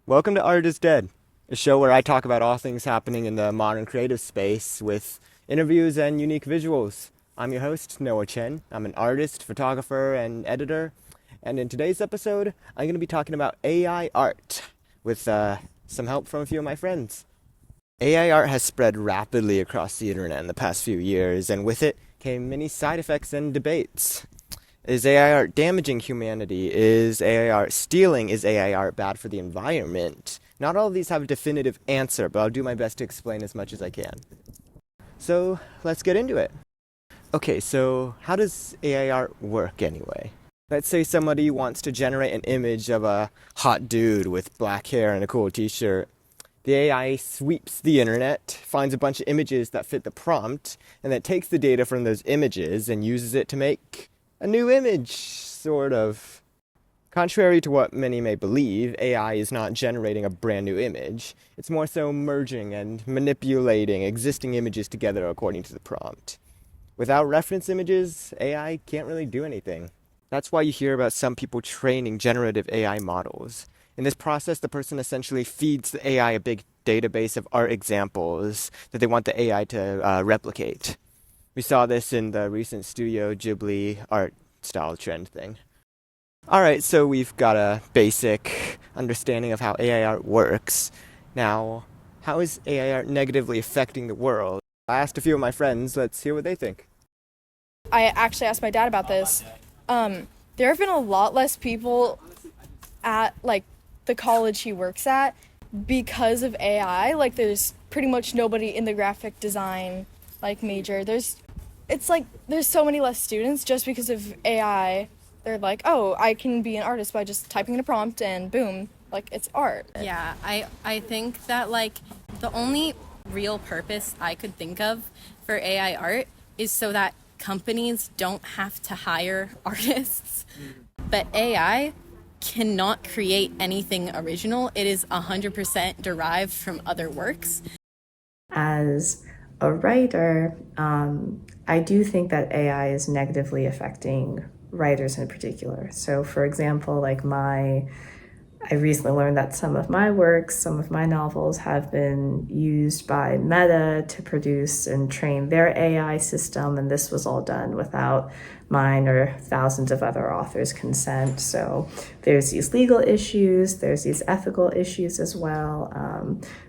Welcome to Art is Dead, a show where I talk about all things happening in the modern creative space with interviews and unique visuals. I'm your host, Noah Chen. I'm an artist, photographer, and editor. And in today's episode, I'm going to be talking about AI art with some help from a few of my friends. AI art has spread rapidly across the internet in the past few years, and with it came many side effects and debates. Is AI art damaging humanity? Is AI art stealing? Is AI art bad for the environment? Not all of these have a definitive answer, but I'll do my best to explain as much as I can. So let's get into it. Okay, so how does AI art work anyway? Let's say somebody wants to generate an image of a hot dude with black hair and a cool t-shirt. The AI sweeps the internet, finds a bunch of images that fit the prompt, and then takes the data from those images and uses it to make a new image, sort of. Contrary to what many may believe, AI is not generating a brand new image. It's more so merging and manipulating existing images together according to the prompt. Without reference images, AI can't really do anything. That's why you hear about some people training generative AI models. In this process, the person essentially feeds the AI a big database of art examples that they want the AI to replicate. We saw this in the recent Studio Ghibli art style trend thing. Alright, so we've got a basic understanding of how AI art works. Now, how is AI art negatively affecting the world? I asked a few of my friends, let's hear what they think. I actually asked my dad about this. There have been a lot less people at the college he works at because of AI. There's pretty much nobody in the graphic design major. There's so many less students just because of AI. They're like, oh, I can be an artist by just typing in a prompt and boom, it's art. Yeah, I think that the only real purpose I could think of for AI art is so that companies don't have to hire artists. But AI cannot create anything original. It is 100% derived from other works. As a writer, I do think that AI is negatively affecting writers in particular. So, for example, I recently learned that some of my works, some of my novels have been used by Meta to produce and train their AI system, and this was all done without mine or thousands of other authors' consent. So there's these legal issues, there's these ethical issues as well.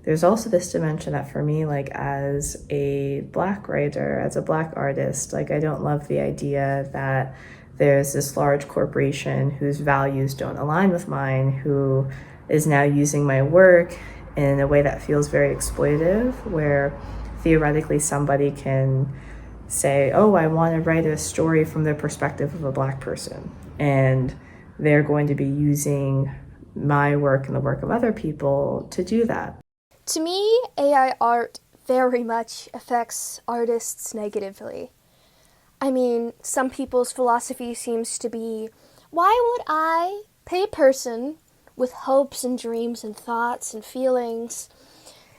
There's also this dimension that for me, as a Black writer, as a Black artist, I don't love the idea that there's this large corporation whose values don't align with mine, who is now using my work in a way that feels very exploitative, where theoretically somebody can say, oh, I want to write a story from the perspective of a Black person. And they're going to be using my work and the work of other people to do that. To me, AI art very much affects artists negatively. I mean, some people's philosophy seems to be, why would I pay a person with hopes and dreams and thoughts and feelings,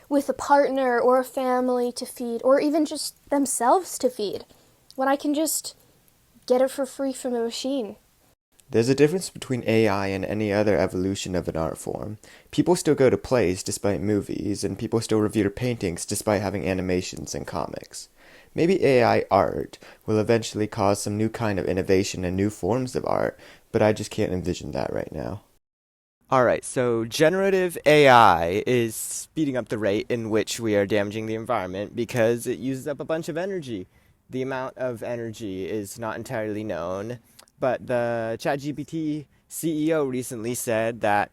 with a partner or a family to feed, or even just themselves to feed, when I can just get it for free from a machine? There's a difference between AI and any other evolution of an art form. People still go to plays despite movies, and people still review paintings despite having animations and comics. Maybe AI art will eventually cause some new kind of innovation and new forms of art, but I just can't envision that right now. Alright, so generative AI is speeding up the rate in which we are damaging the environment because it uses up a bunch of energy. The amount of energy is not entirely known, but the ChatGPT CEO recently said that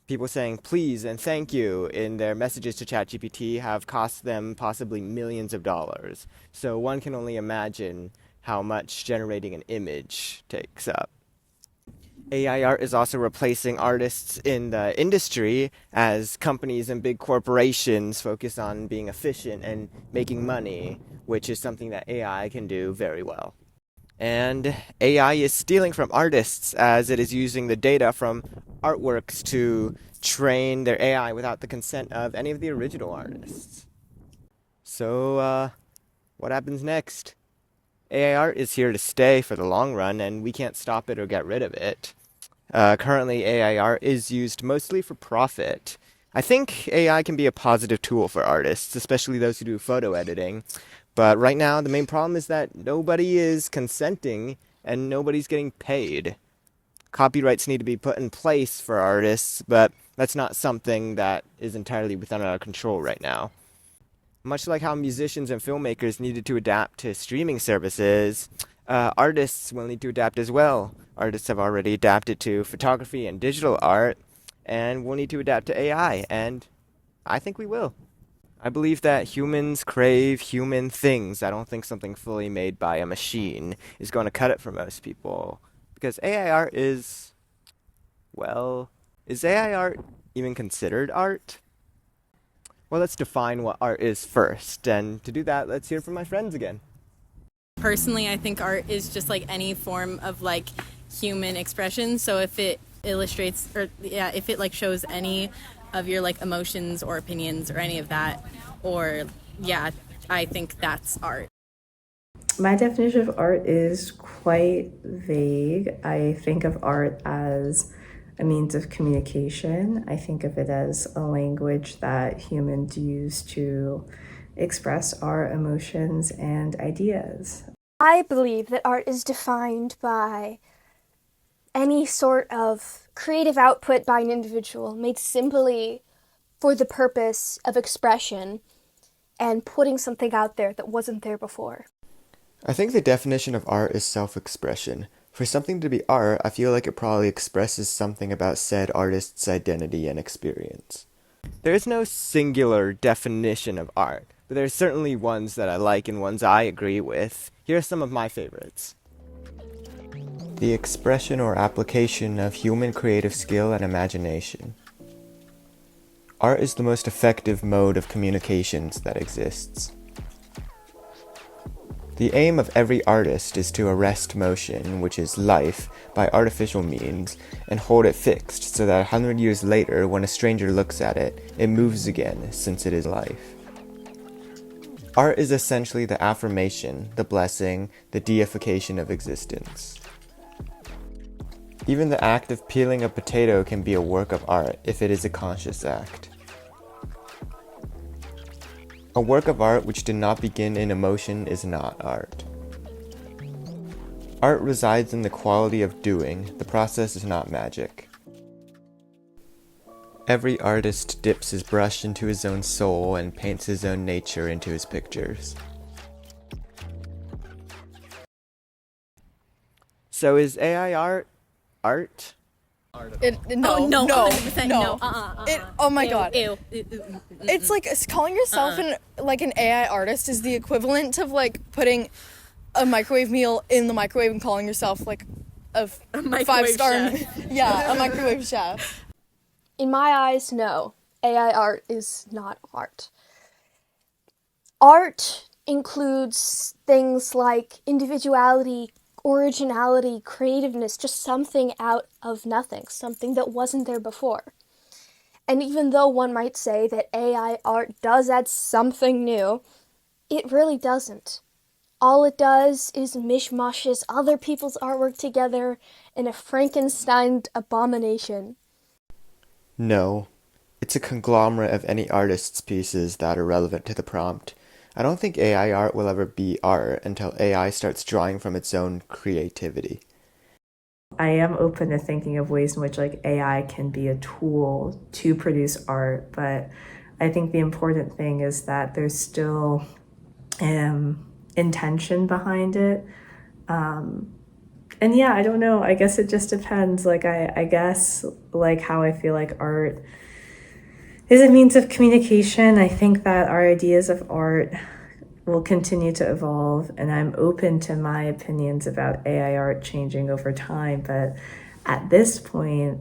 people saying please and thank you in their messages to ChatGPT have cost them possibly millions of dollars. So one can only imagine how much generating an image takes up. AI art is also replacing artists in the industry as companies and big corporations focus on being efficient and making money, which is something that AI can do very well. And AI is stealing from artists as it is using the data from artworks to train their AI without the consent of any of the original artists. So, what happens next? AI art is here to stay for the long run, and we can't stop it or get rid of it. Currently, AI art is used mostly for profit. I think AI can be a positive tool for artists, especially those who do photo editing. But right now, the main problem is that nobody is consenting and nobody's getting paid. Copyrights need to be put in place for artists, but that's not something that is entirely within our control right now. Much like how musicians and filmmakers needed to adapt to streaming services, artists will need to adapt as well. Artists have already adapted to photography and digital art, and we'll need to adapt to AI, and I think we will. I believe that humans crave human things. I don't think something fully made by a machine is going to cut it for most people. Because AI art is, well, is AI art even considered art? Well, let's define what art is first. And to do that, let's hear from my friends again. Personally, I think art is just like any form of like human expression. So if it illustrates if it like shows any of your like emotions or opinions or any of that, or I think that's art. My definition of art is quite vague. I think of art as a means of communication. I think of it as a language that humans use to express our emotions and ideas. I believe that art is defined by any sort of creative output by an individual made simply for the purpose of expression and putting something out there that wasn't there before. I think the definition of art is self-expression. For something to be art, I feel like it probably expresses something about said artist's identity and experience. There is no singular definition of art, but there are certainly ones that I like and ones I agree with. Here are some of my favorites. The expression or application of human creative skill and imagination. Art is the most effective mode of communications that exists. The aim of every artist is to arrest motion, which is life, by artificial means, and hold it fixed so that 100 years later, when a stranger looks at it, it moves again, since it is life. Art is essentially the affirmation, the blessing, the deification of existence. Even the act of peeling a potato can be a work of art if it is a conscious act. A work of art which did not begin in emotion is not art. Art resides in the quality of doing. The process is not magic. Every artist dips his brush into his own soul and paints his own nature into his pictures. So is AI art? Art? No, Oh, no, no, 100% no. Oh my Ew, god. ew. It's like calling yourself an AI artist is the equivalent of like putting a microwave meal in the microwave and calling yourself like a microwave 5-star chef. yeah, a microwave chef. In my eyes, no. AI art is not art. Art includes things like individuality, originality, creativeness, just something out of nothing, something that wasn't there before. And even though one might say that AI art does add something new, it really doesn't. All it does is mishmashes other people's artwork together in a Frankenstein abomination. No. It's a conglomerate of any artist's pieces that are relevant to the prompt. I don't think AI art will ever be art until AI starts drawing from its own creativity. I am open to thinking of ways in which like AI can be a tool to produce art, but I think the important thing is that there's still intention behind it. And yeah, I don't know. I guess it just depends. Like I guess like how I feel like art is a means of communication. I think that our ideas of art will continue to evolve, and I'm open to my opinions about AI art changing over time. But at this point,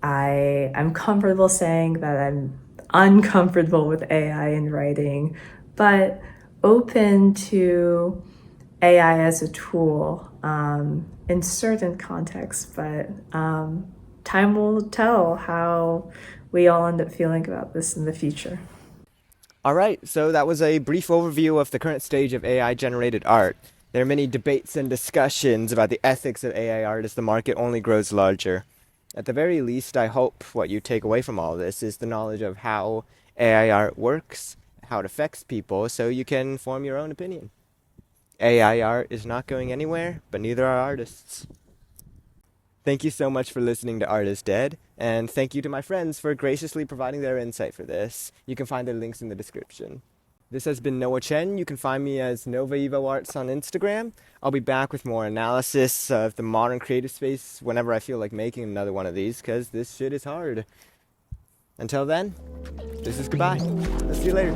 I'm comfortable saying that I'm uncomfortable with AI in writing, but open to AI as a tool in certain contexts. But time will tell how we all end up feeling about this in the future. All right, so that was a brief overview of the current stage of AI-generated art. There are many debates and discussions about the ethics of AI art as the market only grows larger. At the very least, I hope what you take away from all this is the knowledge of how AI art works, how it affects people, so you can form your own opinion. AI art is not going anywhere, but neither are artists. Thank you so much for listening to Art is Dead, and thank you to my friends for graciously providing their insight for this. You can find their links in the description. This has been Noah Chen. You can find me as Nova Evo Arts on Instagram. I'll be back with more analysis of the modern creative space whenever I feel like making another one of these, because this shit is hard. Until then, this is goodbye. I'll see you later.